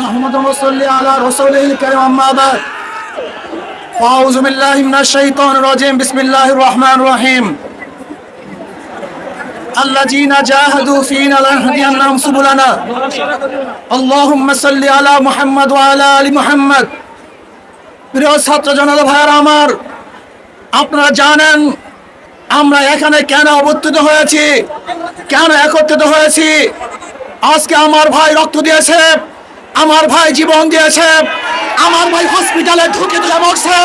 نحمده ونصلي على رسوله الكريم أما بعد أعوذ بالله من الشيطان الرجيم بسم الله الرحمن الرحيم الذين جاهدوا فينا لنهدينهم سبلنا اللهم صل على محمد وعلى آل محمد প্রিয় ছাত্র জনতা ভাইরা আমার, আপনারা জানেন আমরা এখানে কেন অবস্থিত হয়েছি, কেন একত্রিত হয়েছি। আজকে আমার ভাই রক্ত দিয়েছে, আমার ভাই জীবন দিয়েছে, আমার ভাই হসপিটালে ঢুকে মরছে,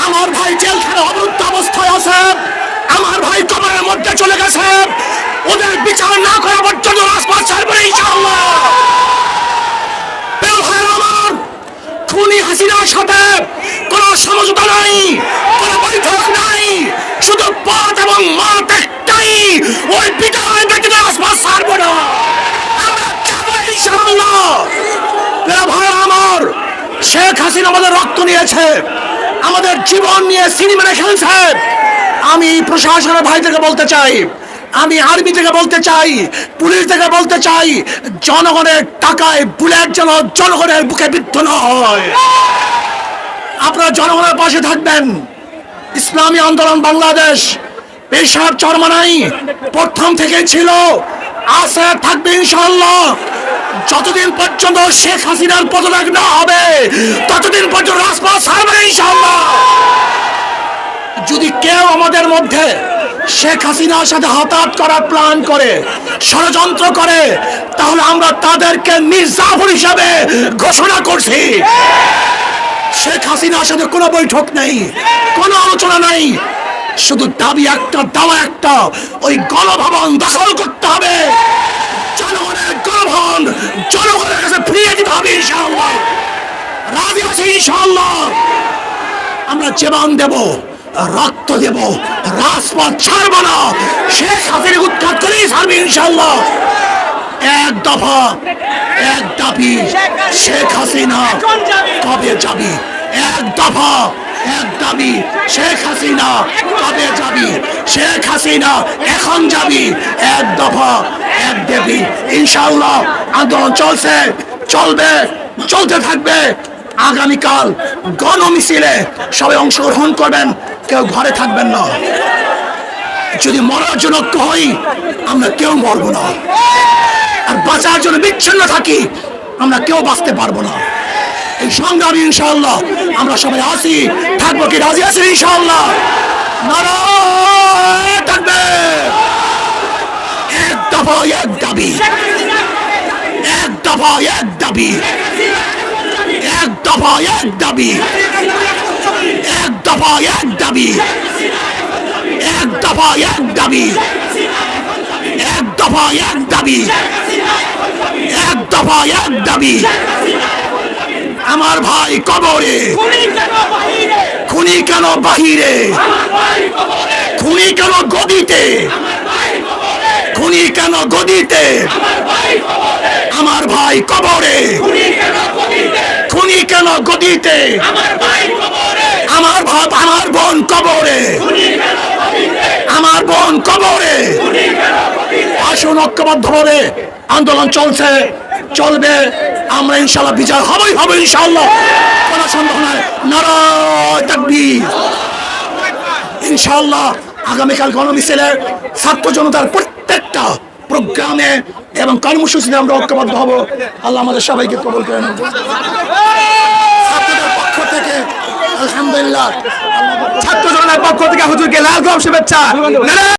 আমার ভাই জেলখানে অবরুদ্ধ অবস্থায় আছে, আমার ভাই কবরের মধ্যে চলে গেছে। ওদের বিচার না করা পর্যন্ত রাজপথ ছাড়বে ইনশাআল্লাহ। আমার খুনি হাসিনার সাথে কোনো সমঝোতা নাই, কোনো বৈঠক নাই, শুধু পথ এবং মাঠ একটাই, ওই বিদায় ব্যতীত রাজপথ ছাড়বো না। আমার শেখ হাসিনা আমাদের রক্ত নিয়েছে, আমাদের জীবন নিয়ে সিনেমা খেলছে। আমি প্রশাসনের ভাইদেরকে বলতে চাই, আমি আর্মি থেকে বলতে চাই, পুলিশ থেকে বলতে চাই, জনগণের টাকায় বুলেট যেন জনগণের বুকে বিদ্ধ না হয়। আপনারা জনগণের পাশে থাকবেন। ইসলামী আন্দোলন বাংলাদেশ পেশার চরমানাই প্রথম থেকে ছিল, আছে, থাকবে ইনশাআল্লাহ। যতদিন পর্যন্ত শেখ হাসিনার পদত্যাগ না হবে ততদিন পর্যন্ত রাজপথ ছাড়বে ইনশাআল্লাহ। যদি কেউ আমাদের মধ্যে শেখ হাসিনার সাথে হাতাহাত করার প্ল্যান করে, ষড়যন্ত্র করে, তাহলে আমরা তাদেরকে মির্জাফর হিসাবে ঘোষণা করছি। শেখ হাসিনার সাথে কোনো বৈঠক নেই, কোনো আলোচনা নেই, শুধু দাবি একটা, দাওয়া একটা, ওই গণভবন দখল করতে হবে। জনগণের গণভবন জনগণের কাছে ফিরিয়ে দিতে হবে ইনশাআল্লাহ। রাজি আছি ইনশাআল্লাহ। আমরা জীবন দেব, রক্ত দেব, রাজপথ ছাড়ব না। শেখ হাসিনা উৎখাত করেই ছাড়বে ইনশাআল্লাহ। এক দফা, এক দাবি, শেখ হাসিনা কবে যাবি? এক দফা, এক দাবি, শেখ হাসিনা কবে যাবি? শেখ হাসিনা এখন যাবি। এক দফা, এক দাবি, ইনশাআল্লাহ। আন্দোলন চলছে, চলবে, চলতে থাকবে। আগামীকাল গণমিছিলে সবাই অংশগ্রহণ করবেন, কেউ ঘরে থাকবেন না। যদি মরার জন্য হই আমরা কেউ মরবো না, আর বাঁচার জন্য বিচ্ছিন্ন থাকি আমরা কেউ বাঁচতে পারবো না। এই সংগ্রামী ইনশাআল্লাহ আমরা সবাই আসি, থাকবো। কি রাজি আছি ইনশাআল্লাহ? নারায়ে তাকবীর। এক দফা, এক দাবি, এক দফা, এক দাবি, এক দফা, এক দাবি, এক দফা, এক দাবি, এক দফা, এক দাবি, এক দফা, এক দাবি, এক দফা, এক দাবি। আমার ভাই কবরে, খুনি কেন বাহিরে? খুনি কেন গদিতে? খুনি কেন গদিতে? আমার ভাই কবরে, খুনি কেন গদিতে? আমার ভাই, আমার বোন কবরে, আমার বোন কবরে। আসুন ঐক্যবদ্ধভাবে আন্দোলন চলছে, চলবে। আমরা ইনশাআল্লাহ বিজয় হবই হবে ইনশাআল্লাহ, কোনো সন্দেহ নাই। নারায়ে তাকবীর। ইনশাআল্লাহ আগামীকাল গণমিছিলে ছাত্র জনতার প্রত্যেকটা প্রোগ্রামে এবং কর্মসূচিতে আমরা ঐক্যবদ্ধ হব। আল্লাহ আমাদের সবাইকে কবুল করে নেন। ছাত্রদের পক্ষ থেকে আলহামদুলিল্লাহ, ছাত্র জনতার পক্ষ থেকে হুজুরকে লাল গোলাপ শুভেচ্ছা।